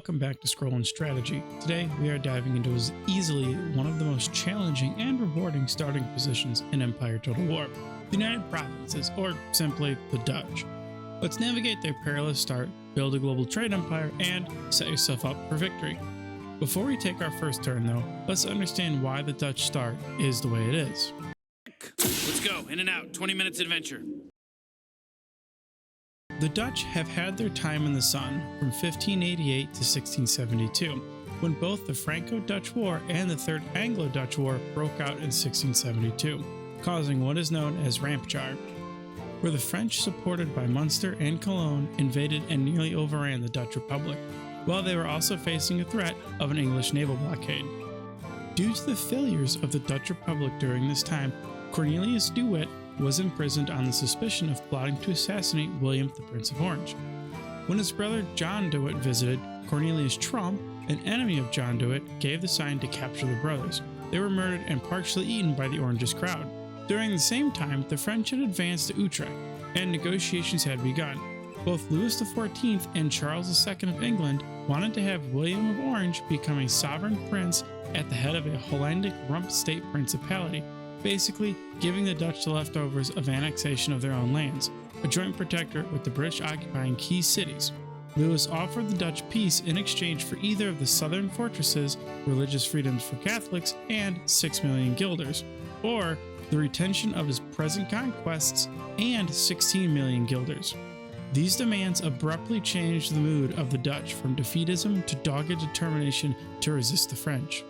Welcome back to Scroll and Strategy. Today we are diving into easily one of the most challenging and rewarding starting positions in Empire Total War, the United Provinces, or simply the Dutch. Let's navigate their perilous start, build a global trade empire, and set yourself up for victory. Before we take our first turn though, let's understand why the Dutch start is the way it is. Let's go, in and out, 20 minutes adventure. The Dutch have had their time in the sun from 1588 to 1672, when both the Franco-Dutch War and the Third Anglo-Dutch War broke out in 1672, causing what is known as Rampjar, where the French, supported by Munster and Cologne, invaded and nearly overran the Dutch Republic, while they were also facing a threat of an English naval blockade. Due to the failures of the Dutch Republic during this time, Cornelius de Witt was imprisoned on the suspicion of plotting to assassinate William the Prince of Orange. When his brother John de Witt visited, Cornelius Tromp, an enemy of John de Witt, gave the sign to capture the brothers. They were murdered and partially eaten by the Orange's crowd. During the same time, the French had advanced to Utrecht, and negotiations had begun. Both Louis XIV and Charles II of England wanted to have William of Orange become a sovereign prince at the head of a Hollandic rump state principality, basically giving the Dutch the leftovers of annexation of their own lands, a joint protectorate with the British occupying key cities. Louis offered the Dutch peace in exchange for either of the southern fortresses, religious freedoms for Catholics, and 6 million guilders, or the retention of his present conquests and 16 million guilders. These demands abruptly changed the mood of the Dutch from defeatism to dogged determination to resist the French.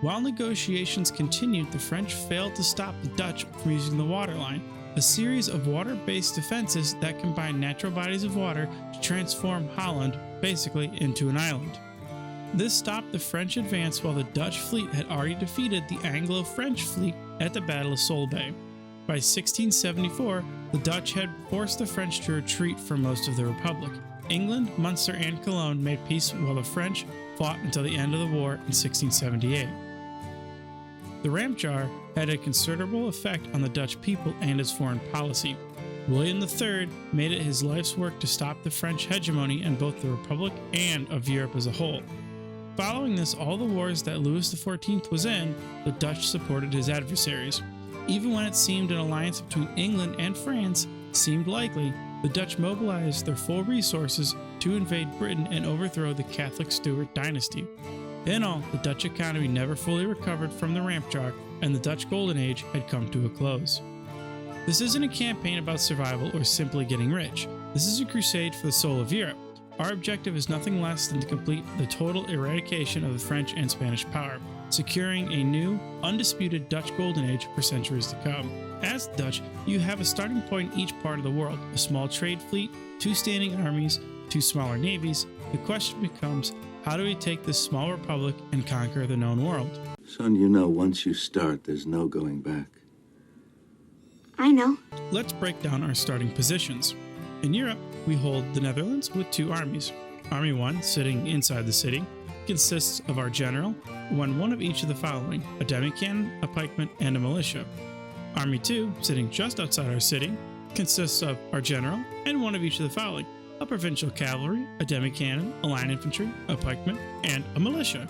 While negotiations continued, the French failed to stop the Dutch from using the waterline, a series of water-based defenses that combine natural bodies of water to transform Holland, basically, into an island. This stopped the French advance while the Dutch fleet had already defeated the Anglo-French fleet at the Battle of Solebay. By 1674, the Dutch had forced the French to retreat from most of the Republic. England, Munster, and Cologne made peace while the French fought until the end of the war in 1678. The Rampjar had a considerable effect on the Dutch people and his foreign policy. William III made it his life's work to stop the French hegemony in both the Republic and of Europe as a whole. Following this, all the wars that Louis XIV was in, the Dutch supported his adversaries. Even when it seemed an alliance between England and France seemed likely, the Dutch mobilized their full resources to invade Britain and overthrow the Catholic Stuart dynasty. In all, the Dutch economy never fully recovered from the Rampjar, and the Dutch Golden Age had come to a close. This isn't a campaign about survival or simply getting rich. This is a crusade for the soul of Europe. Our objective is nothing less than to complete the total eradication of the French and Spanish power, securing a new, undisputed Dutch Golden Age for centuries to come. As the Dutch, you have a starting point in each part of the world, a small trade fleet, 2 standing armies, 2 smaller navies. The question becomes, how do we take this small republic and conquer the known world? Son, you know, once you start, there's no going back. I know. Let's break down our starting positions. In Europe, we hold the Netherlands with 2 armies. Army 1, sitting inside the city, consists of our general, one of each of the following: a demi-cannon, a pikeman, and a militia. Army 2, sitting just outside our city, consists of our general and one of each of the following: a provincial cavalry, a demi-cannon, a line infantry, a pikeman, and a militia.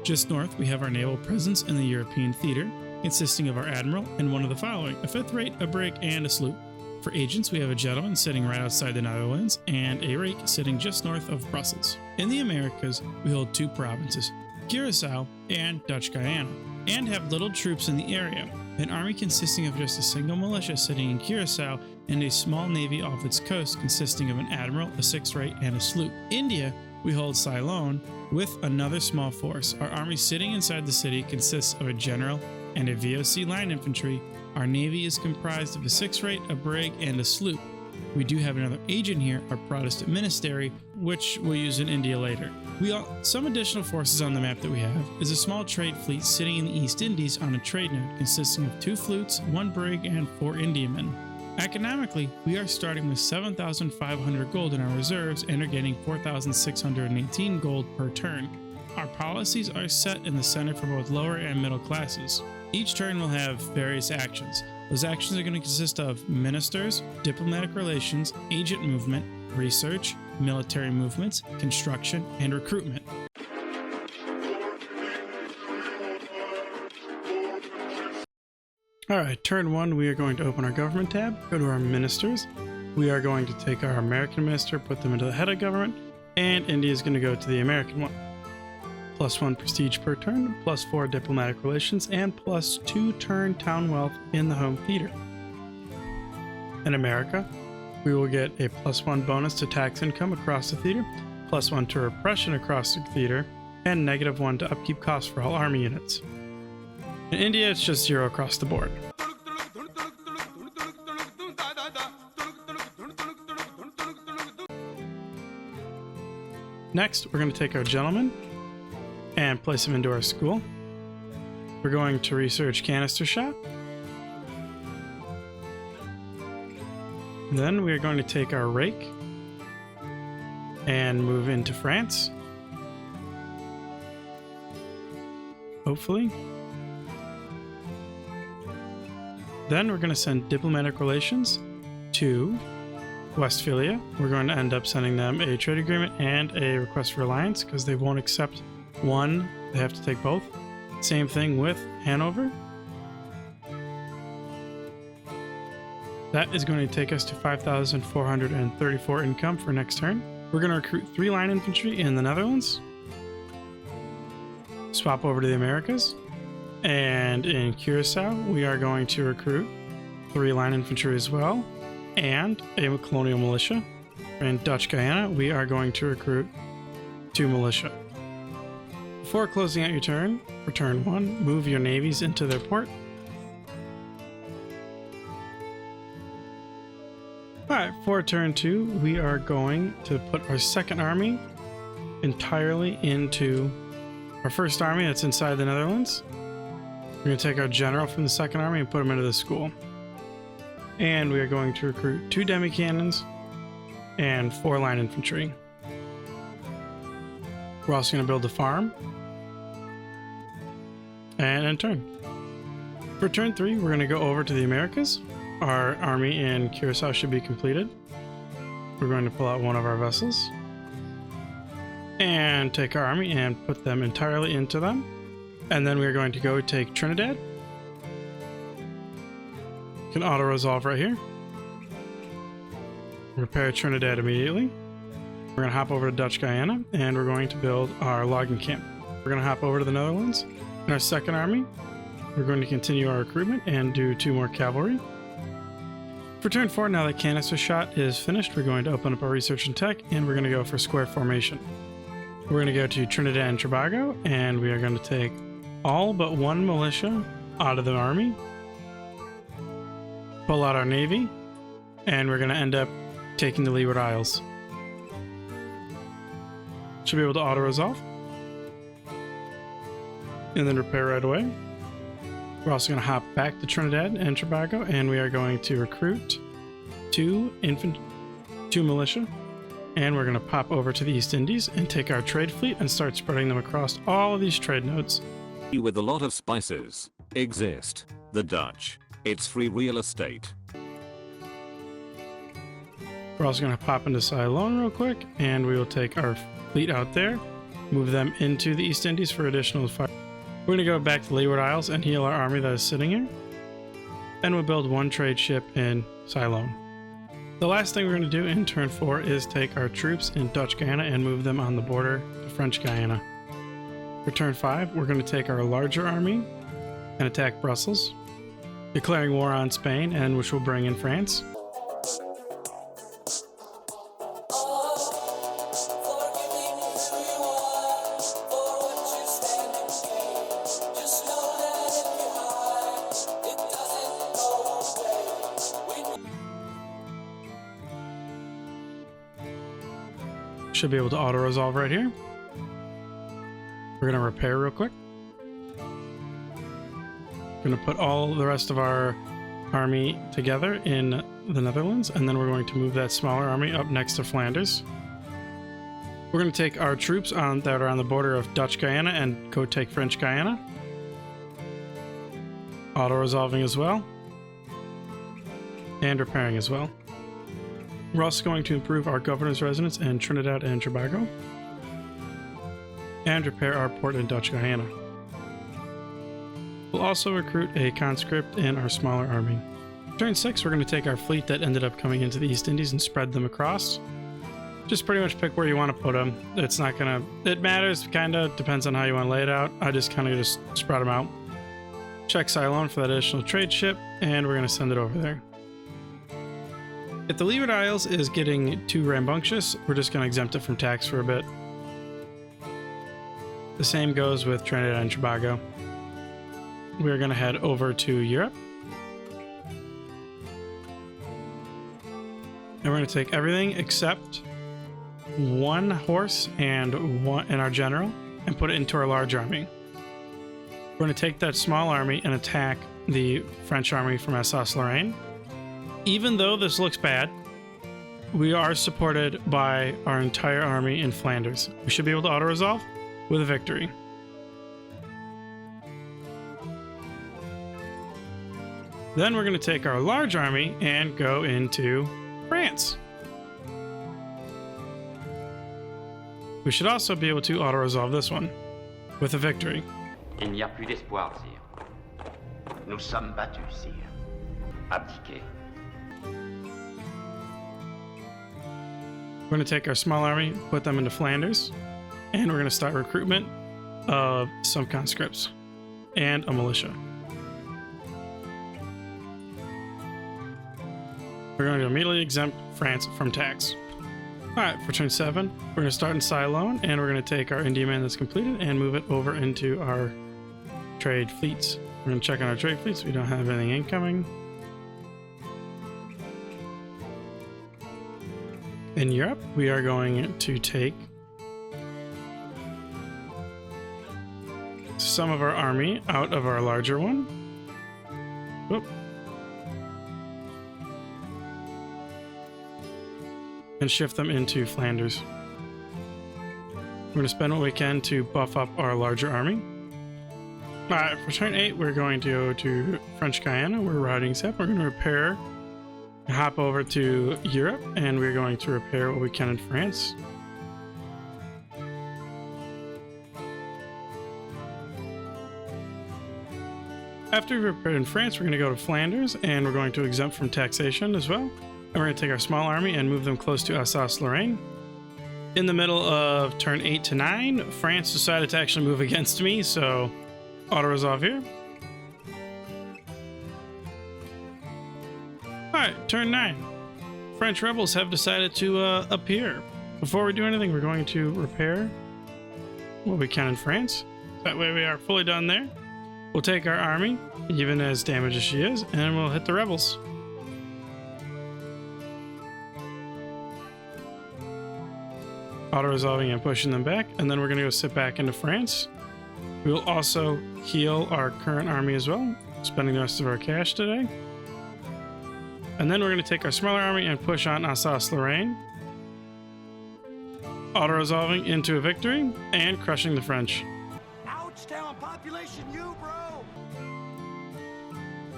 Just north, we have our naval presence in the European theater, consisting of our admiral and one of the following: a 5th rate, a brig, and a sloop. For agents, we have a gentleman sitting right outside the Netherlands and a rake sitting just north of Brussels. In the Americas, we hold 2 provinces, Curaçao and Dutch Guyana, and have little troops in the area, an army consisting of just a single militia sitting in Curaçao and a small navy off its coast consisting of an admiral, a 6th rate, and a sloop. India, we hold Ceylon with another small force. Our army sitting inside the city consists of a general and a VOC line infantry. Our navy is comprised of a 6th rate, a brig, and a sloop. We do have another agent here, our Protestant ministry, which we'll use in India later. Some additional forces on the map that we have is a small trade fleet sitting in the East Indies on a trade node consisting of 2 flutes, 1 brig, and 4 Indiamen. Economically, we are starting with 7,500 gold in our reserves and are getting 4,618 gold per turn. Our policies are set in the center for both lower and middle classes. Each turn will have various actions. Those actions are going to consist of ministers, diplomatic relations, agent movement, research, military movements, construction, and recruitment. Alright, turn 1, we are going to open our government tab, go to our ministers. We are going to take our American minister, put them into the head of government, and India is going to go to the American one. +1 prestige per turn, +4 diplomatic relations, and +2 turn town wealth in the home theater. In America, we will get a +1 bonus to tax income across the theater, +1 to repression across the theater, and -1 to upkeep costs for all army units. In India, it's just 0 across the board. Next, we're going to take our gentleman and place him into our school. We're going to research canister shot. Then we are going to take our rake and move into France. Hopefully. Then we're going to send diplomatic relations to Westphalia. We're going to end up sending them a trade agreement and a request for alliance because they won't accept one. They have to take both. Same thing with Hanover. That is going to take us to 5,434 income for next turn. We're going to recruit 3 line infantry in the Netherlands. Swap over to the Americas. And in Curacao, we are going to recruit 3 line infantry as well, and a colonial militia. In Dutch Guyana, we are going to recruit 2 militia. Before closing out your turn, for turn 1, move your navies into their port. Alright, for turn 2, we are going to put our second army entirely into our first army that's inside the Netherlands. We're going to take our general from the second army and put him into the school. And we are going to recruit 2 demi-cannons and 4 line infantry. We're also going to build a farm. And end turn. For turn 3, we're going to go over to the Americas. Our army in Curacao should be completed. We're going to pull out one of our vessels and take our army and put them entirely into them. And then we're going to go take Trinidad. You can auto-resolve right here. Repair Trinidad immediately. We're going to hop over to Dutch Guyana, and we're going to build our logging camp. We're going to hop over to the Netherlands. In our second army, we're going to continue our recruitment and do 2 more cavalry. For turn 4, now that canister shot is finished, we're going to open up our research and tech, and we're going to go for square formation. We're going to go to Trinidad and Tobago, and we are going to take all but 1 militia out of the army, pull out our navy, and we're going to end up taking the Leeward Isles. Should be able to auto-resolve. And then repair right away. We're also going to hop back to Trinidad and Tobago, and we are going to recruit 2 militia, and we're going to pop over to the East Indies and take our trade fleet and start spreading them across all of these trade nodes. With a lot of spices exist. The Dutch. It's free real estate. We're also going to pop into Ceylon real quick, and we will take our fleet out there, move them into the East Indies for additional fire. We're going to go back to Leeward Isles and heal our army that is sitting here. Then we'll build 1 trade ship in Ceylon. The last thing we're going to do in turn 4 is take our troops in Dutch Guyana and move them on the border to French Guyana. For turn 5, we're going to take our larger army and attack Brussels, declaring war on Spain, and which will bring in France. Should be able to auto-resolve right here. We're going to repair real quick. We're going to put all the rest of our army together in the Netherlands, and then we're going to move that smaller army up next to Flanders. We're going to take our troops that are on the border of Dutch Guyana and go take French Guyana. Auto-resolving as well. And repairing as well. We're also going to improve our governor's residence in Trinidad and Tobago and repair our port in Dutch Guyana. We'll also recruit a conscript in our smaller army. Turn 6, we're going to take our fleet that ended up coming into the East Indies and spread them across. Just pretty much pick where you want to put them. It's not going to... It matters, kind of. Depends on how you want to lay it out. I just kind of just spread them out. Check Ceylon for that additional trade ship, and we're going to send it over there. If the Leeward Isles is getting too rambunctious, we're just going to exempt it from tax for a bit. The same goes with Trinidad and Tobago. We're going to head over to Europe. And we're going to take everything except one horse and our general and put it into our large army. We're going to take that small army and attack the French army from Alsace-Lorraine. Even though this looks bad, we are supported by our entire army in Flanders. We should be able to auto-resolve with a victory. Then we're going to take our large army and go into France. We should also be able to auto-resolve this one with a victory. Il n'y a plus d'espoir, sire. Nous sommes battus, sire. Abdiquez. We're going to take our small army, put them into Flanders, and we're going to start recruitment of some conscripts and a militia. We're going to immediately exempt France from tax. Alright, for turn 7, we're going to start in Ceylon, and we're going to take our India man that's completed and move it over into our trade fleets. We're going to check on our trade fleets. We don't have anything incoming. In Europe, we are going to take some of our army out of our larger one. Whoop. And shift them into Flanders. We're going to spend what we can to buff up our larger army. Alright, for turn 8, we're going to go to French Guyana. We're routing SEP. We're going to repair, hop over to Europe, and we're going to repair what we can in France. After we've repaired in France, we're going to go to Flanders, and we're going to exempt from taxation as well. And we're going to take our small army and move them close to Alsace-Lorraine. In the middle of turn 8 to 9, France decided to actually move against me, so auto-resolve here. Alright, turn 9. French rebels have decided to appear. Before we do anything, we're going to repair what we can in France. That way we are fully done there. We'll take our army, even as damaged as she is, and we'll hit the rebels. Auto-resolving and pushing them back, and then we're going to go sit back into France. We will also heal our current army as well, spending the rest of our cash today. And then we're going to take our smaller army and push on Alsace-Lorraine. Auto-resolving into a victory and crushing the French. Ouch, town population, you, bro!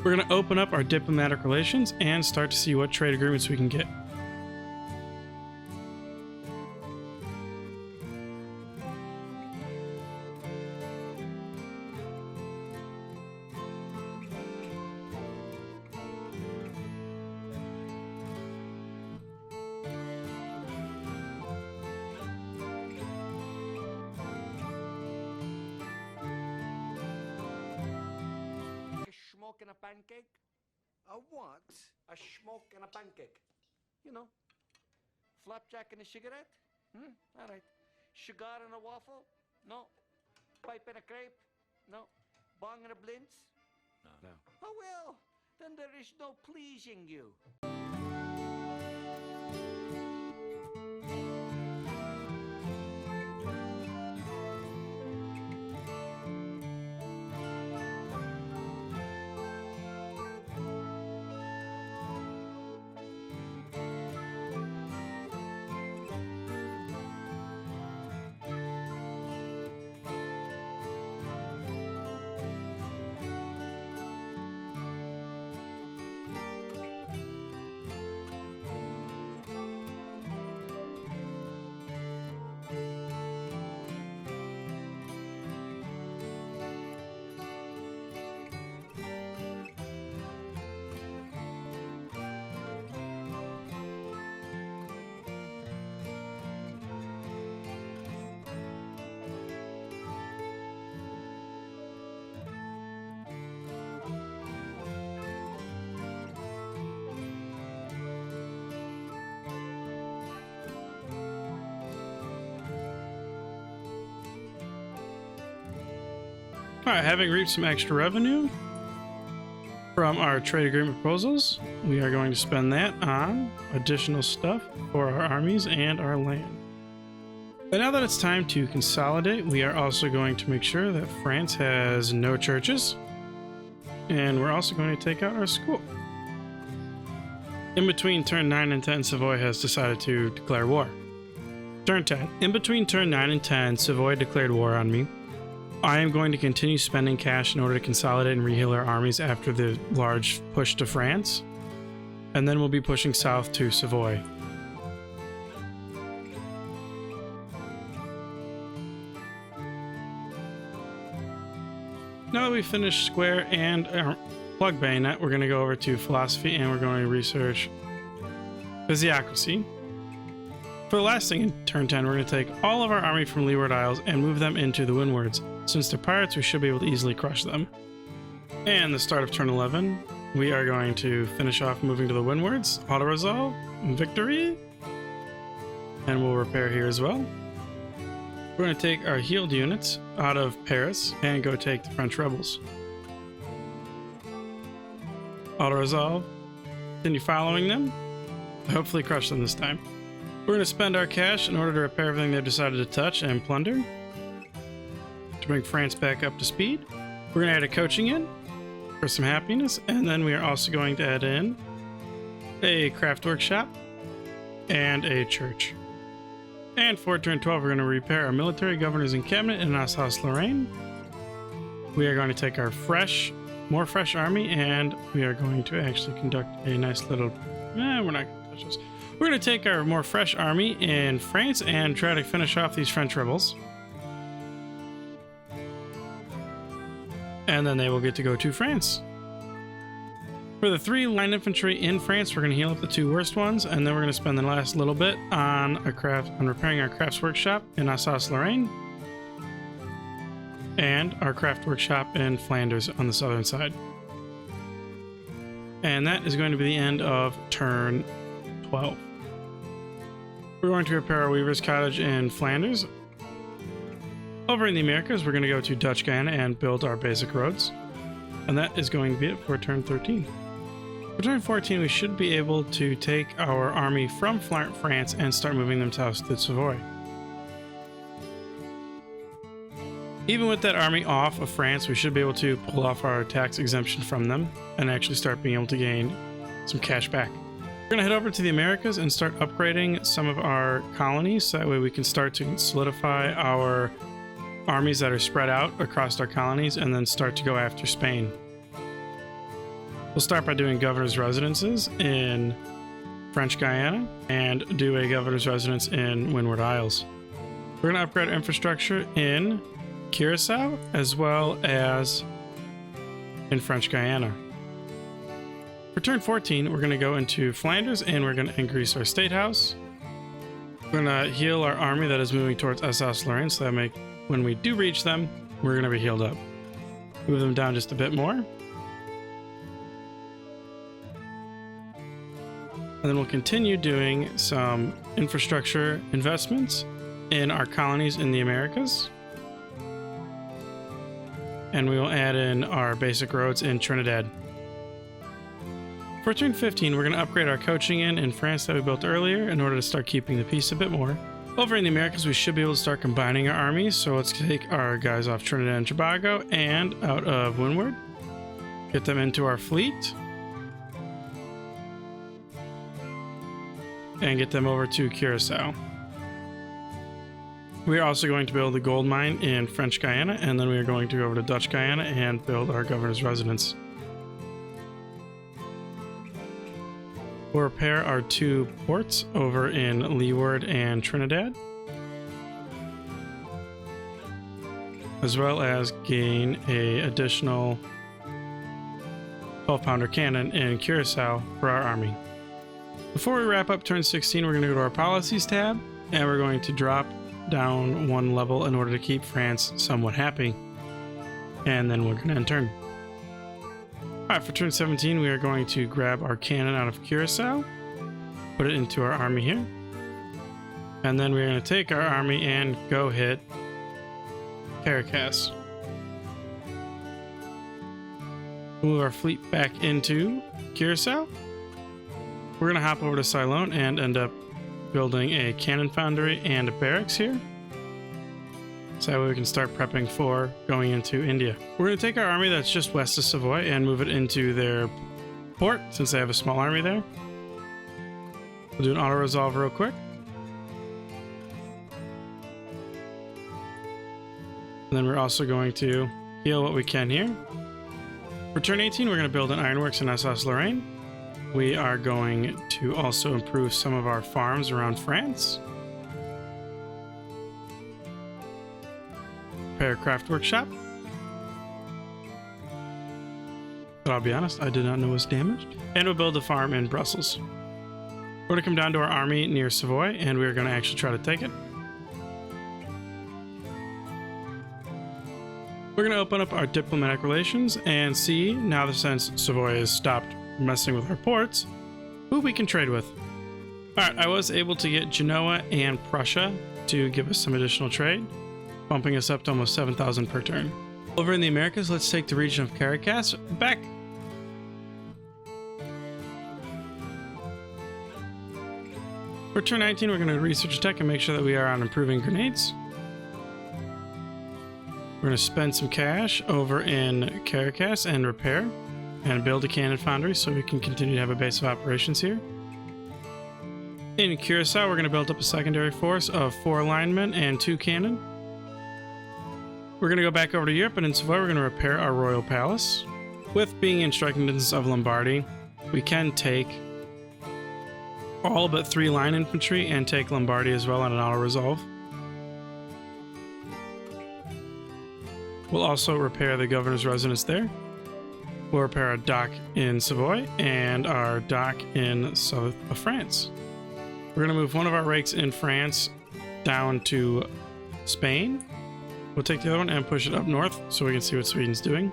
We're going to open up our diplomatic relations and start to see what trade agreements we can get. Smoke and a pancake? A what? A smoke and a pancake. You know, flapjack and a cigarette? All right. Cigar and a waffle? No. Pipe and a crepe? No. Bong and a blintz? No. Oh well, then there is no pleasing you. Alright, having reaped some extra revenue from our trade agreement proposals, we are going to spend that on additional stuff for our armies and our land. But now that it's time to consolidate, we are also going to make sure that France has no churches, and we're also going to take out our school. In between turn 9 and 10, Savoy has decided to declare war. Turn 10. In between turn 9 and 10, Savoy declared war on me. I am going to continue spending cash in order to consolidate and reheal our armies after the large push to France. And then we'll be pushing south to Savoy. Now that we've finished Square and Plug Bayonet, we're going to go over to Philosophy and we're going to research Physiocracy. For the last thing in turn 10, we're going to take all of our army from Leeward Isles and move them into the Windwards. Since they're pirates, we should be able to easily crush them. And the start of turn 11, we are going to finish off moving to the Windwards, auto-resolve, victory, and we'll repair here as well. We're going to take our healed units out of Paris and go take the French rebels. Auto-resolve, continue following them, hopefully crush them this time. We're going to spend our cash in order to repair everything they've decided to touch and plunder to bring France back up to speed. We're going to add a coaching in for some happiness, and then we are also going to add in a craft workshop and a church. And for turn 12, we're going to repair our military governors and cabinet in Alsace-Lorraine. We are going to take our more fresh army, and we are going to actually conduct a nice little... we're not going to touch this. We're going to take our more fresh army in France and try to finish off these French rebels. And then they will get to go to France. For the 3 line infantry in France, we're going to heal up the 2 worst ones, and then we're going to spend the last little bit on repairing our crafts workshop in Alsace-Lorraine and our craft workshop in Flanders on the southern side. And that is going to be the end of turn 12. We're going to repair our Weaver's Cottage in Flanders. Over in the Americas, we're going to go to Dutch Guyana and build our basic roads. And that is going to be it for turn 13. For turn 14, we should be able to take our army from France and start moving them south to Savoy. Even with that army off of France, we should be able to pull off our tax exemption from them and actually start being able to gain some cash back. We're going to head over to the Americas and start upgrading some of our colonies, so that way we can start to solidify our armies that are spread out across our colonies and then start to go after Spain. We'll start by doing governor's residences in French Guiana and do a governor's residence in Windward Isles. We're going to upgrade our infrastructure in Curacao as well as in French Guiana. For turn 14, we're going to go into Flanders and we're going to increase our state house. We're going to heal our army that is moving towards Alsace-Lorraine, so that when we do reach them, we're going to be healed up. Move them down just a bit more. And then we'll continue doing some infrastructure investments in our colonies in the Americas. And we will add in our basic roads in Trinidad. For turn 15, we're going to upgrade our coaching in France that we built earlier in order to start keeping the peace a bit more. Over in the Americas, we should be able to start combining our armies, so let's take our guys off Trinidad and Tobago and out of Windward. Get them into our fleet. And get them over to Curacao. We are also going to build the gold mine in French Guiana, and then we are going to go over to Dutch Guyana and build our governor's residence. We'll repair our 2 ports over in Leeward and Trinidad, as well as gain an additional 12-pounder cannon in Curacao for our army. Before we wrap up turn 16, we're going to go to our policies tab, and we're going to drop down 1 level in order to keep France somewhat happy, and then we're going to end turn. Alright, for turn 17, we are going to grab our cannon out of Curacao, put it into our army here, and then we're going to take our army and go hit Caracas. Move our fleet back into Curacao. We're going to hop over to Ceylon and end up building a cannon foundry and a barracks here. So that way we can start prepping for going into India. We're going to take our army that's just west of Savoy and move it into their port since they have a small army there. We'll do an auto resolve real quick. And then we're also going to heal what we can here. For turn 18, we're going to build an ironworks in Alsace-Lorraine. We are going to also improve some of our farms around France. Repair a craft workshop. But I'll be honest, I did not know it was damaged. And we'll build a farm in Brussels. We're going to come down to our army near Savoy, and we're going to actually try to take it. We're going to open up our diplomatic relations and see, now that since Savoy has stopped messing with our ports, who we can trade with. Alright, I was able to get Genoa and Prussia to give us some additional trade, bumping us up to almost 7,000 per turn. Over in the Americas, let's take the region of Caracas back. For turn 19, we're going to research tech and make sure that we are on improving grenades. We're going to spend some cash over in Caracas and repair and build a cannon foundry so we can continue to have a base of operations here. In Curacao, we're going to build up a secondary force of 4 linemen and 2 cannon. We're going to go back over to Europe, and in Savoy, we're going to repair our royal palace. With being in striking distance of Lombardy, we can take all but 3 line infantry and take Lombardy as well on an auto resolve. We'll also repair the governor's residence there. We'll repair our dock in Savoy and our dock in south of France. We're going to move one of our rakes in France down to Spain. We'll take the other one and push it up north so we can see what Sweden's doing.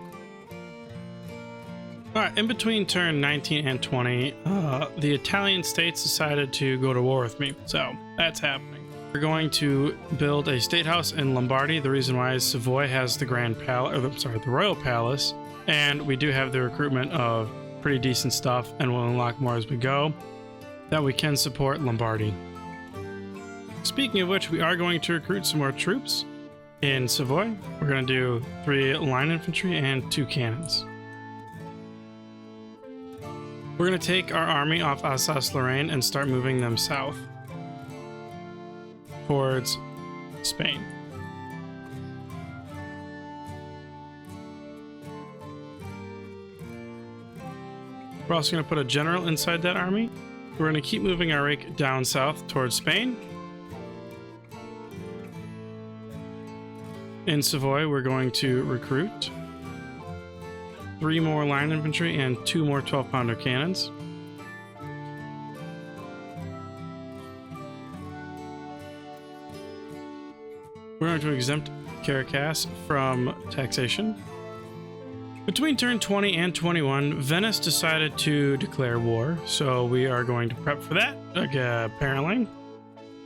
Alright, in between turn 19 and 20, the Italian states decided to go to war with me, so that's happening. We're going to build a state house in Lombardy. The reason why is Savoy has the the royal palace, and we do have the recruitment of pretty decent stuff, and we'll unlock more as we go, that we can support Lombardy. Speaking of which, we are going to recruit some more troops in Savoy. We're going to do 3 line infantry and 2 cannons. We're going to take our army off Alsace-Lorraine and start moving them south towards Spain. We're also going to put a general inside that army. We're going to keep moving our rake down south towards Spain. In Savoy, we're going to recruit 3 more line infantry and 2 more 12-pounder cannons. We're going to exempt Caracas from taxation. Between turn 20 and 21, Venice decided to declare war, so we are going to prep for that, apparently.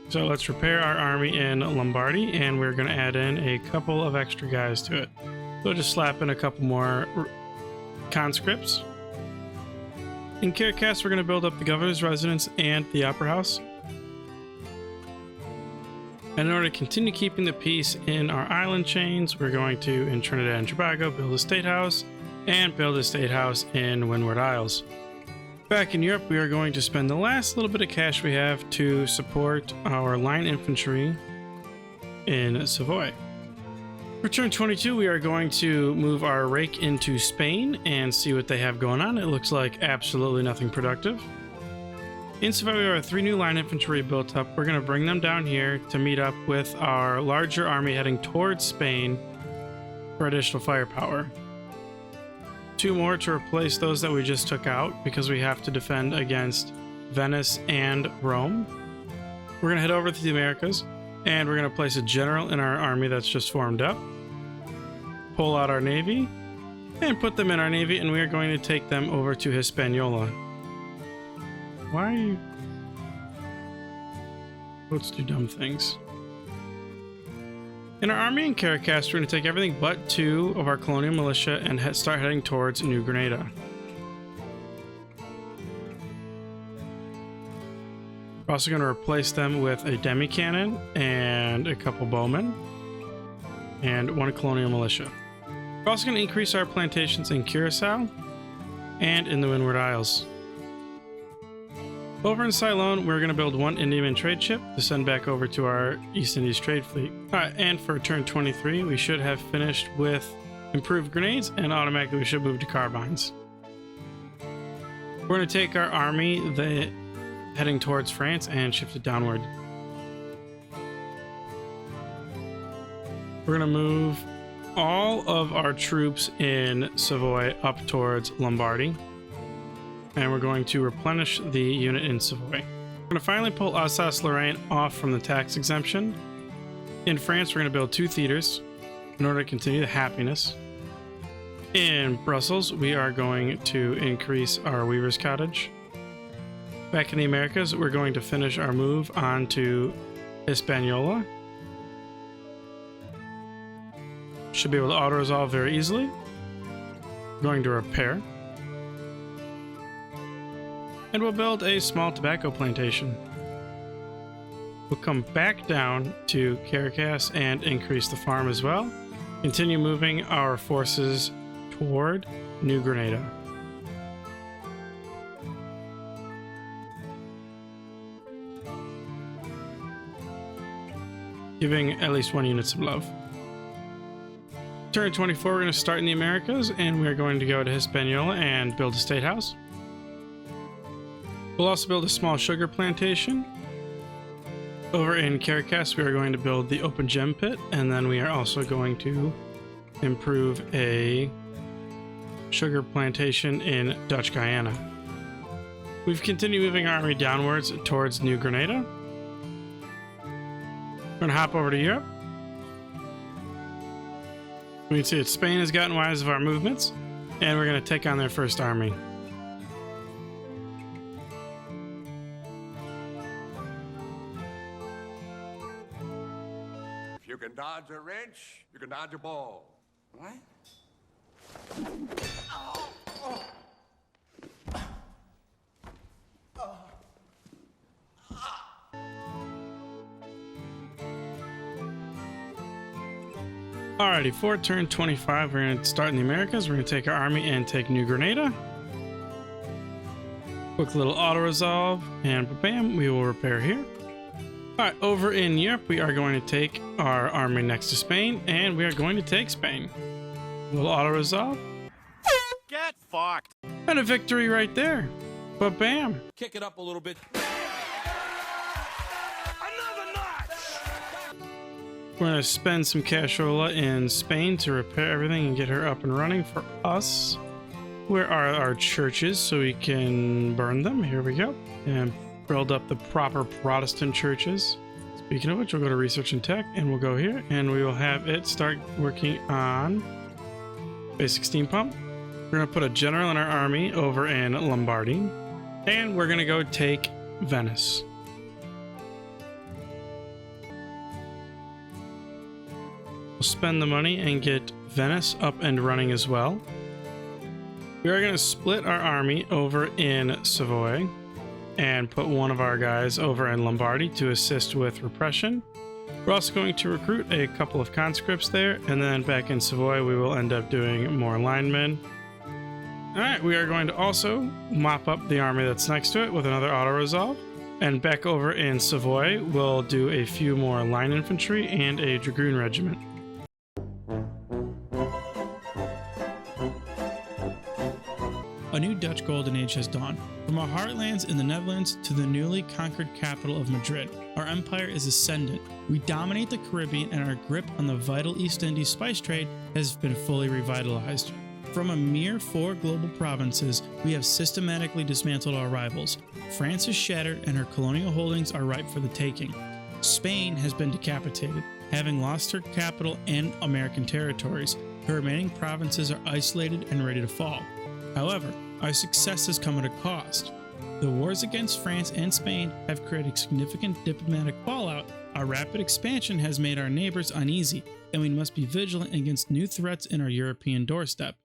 So let's repair our army in Lombardy, and we're going to add in a couple of extra guys to it. So just slap in a couple more conscripts. In Caracas, we're going to build up the governor's residence and the opera house. And in order to continue keeping the peace in our island chains, we're going to, in Trinidad and Tobago, build a state house and build a state house in Windward Isles. Back in Europe, we are going to spend the last little bit of cash we have to support our line infantry in Savoy. For turn 22, we are going to move our rake into Spain and see what they have going on. It looks like absolutely nothing productive. In Savoy, we have 3 new line infantry built up. We're going to bring them down here to meet up with our larger army heading towards Spain for additional firepower. 2 more to replace those that we just took out because we have to defend against Venice and Rome. We're going to head over to the Americas, and we're going to place a general in our army that's just formed up. Pull out our navy and put them in our navy, and we are going to take them over to Hispaniola. Why are you... Let's do dumb things. In our army in Caracas, we're going to take everything but 2 of our colonial militia and start heading towards New Granada. We're also going to replace them with a demi-cannon and a couple bowmen and 1 colonial militia. We're also going to increase our plantations in Curacao and in the Windward Isles. Over in Ceylon, we're going to build 1 Indiaman trade ship to send back over to our East Indies trade fleet. Alright, and for turn 23, we should have finished with improved grenades, and automatically we should move to carbines. We're going to take our army heading towards France and shift it downward. We're going to move all of our troops in Savoy up towards Lombardy. And we're going to replenish the unit in Savoy. We're going to finally pull Alsace-Lorraine off from the tax exemption. In France, we're going to build 2 theaters in order to continue the happiness. In Brussels, we are going to increase our Weaver's Cottage. Back in the Americas, we're going to finish our move on to Hispaniola. Should be able to auto-resolve very easily. We're going to repair. And we'll build a small tobacco plantation. We'll come back down to Caracas and increase the farm as well. Continue moving our forces toward New Granada. Giving at least 1 unit some love. Turn 24, we're going to start in the Americas, and we're going to go to Hispaniola and build a state house. We'll also build a small sugar plantation. Over in Caracas, we are going to build the open gem pit, and then we are also going to improve a sugar plantation in Dutch Guyana. We've continued moving our army downwards towards New Granada. We're going to hop over to Europe. We can see that Spain has gotten wise of our movements, and we're going to take on their first army. If you can dodge a wrench, you can dodge a ball. What? Alrighty, for turn 25, we're going to start in the Americas. We're going to take our army and take New Granada. Quick little auto-resolve, and bam, we will repair here. Alright, over in Europe, we are going to take our army next to Spain, and we are going to take Spain. A little auto-resolve. Get fucked. And a victory right there. But bam. Kick it up a little bit. We're going to spend some cashola in Spain to repair everything and get her up and running for us. Where are our churches so we can burn them? Here we go. And build up the proper Protestant churches. Speaking of which, we'll go to research and tech, and we'll go here, and we will have it start working on basic steam pump. We're going to put a general in our army over in Lombardy, and we're going to go take Venice. We'll spend the money and get Venice up and running as well. We are going to split our army over in Savoy and put one of our guys over in Lombardy to assist with repression. We're also going to recruit a couple of conscripts there, and then back in Savoy we will end up doing more linemen. Alright, we are going to also mop up the army that's next to it with another auto-resolve. And back over in Savoy, we'll do a few more line infantry and a dragoon regiment. A new Dutch golden age has dawned. From our heartlands in the Netherlands to the newly conquered capital of Madrid, our empire is ascendant. We dominate the Caribbean, and our grip on the vital East Indies spice trade has been fully revitalized. From a mere 4 global provinces, we have systematically dismantled our rivals. France is shattered, and her colonial holdings are ripe for the taking. Spain has been decapitated, having lost her capital and American territories. Her remaining provinces are isolated and ready to fall. However, our success has come at a cost. The wars against France and Spain have created significant diplomatic fallout Our rapid expansion has made our neighbors uneasy, and we must be vigilant against new threats in our European doorstep.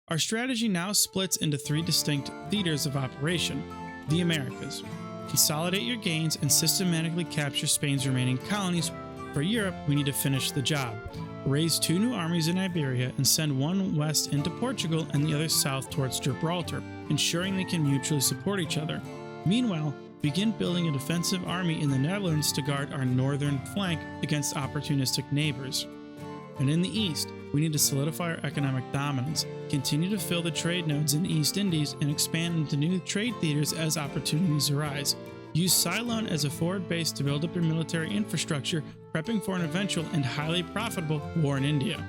Our strategy now splits into three distinct theaters of operation. The Americas. Consolidate your gains and systematically capture Spain's remaining colonies. For Europe, we need to finish the job. Raise 2 new armies in Iberia and send one west into Portugal and the other south towards Gibraltar, ensuring they can mutually support each other. Meanwhile, begin building a defensive army in the Netherlands to guard our northern flank against opportunistic neighbors. And in the east, we need to solidify our economic dominance, continue to fill the trade nodes in the East Indies, and expand into new trade theaters as opportunities arise. Use Ceylon as a forward base to build up your military infrastructure, prepping for an eventual and highly profitable war in India.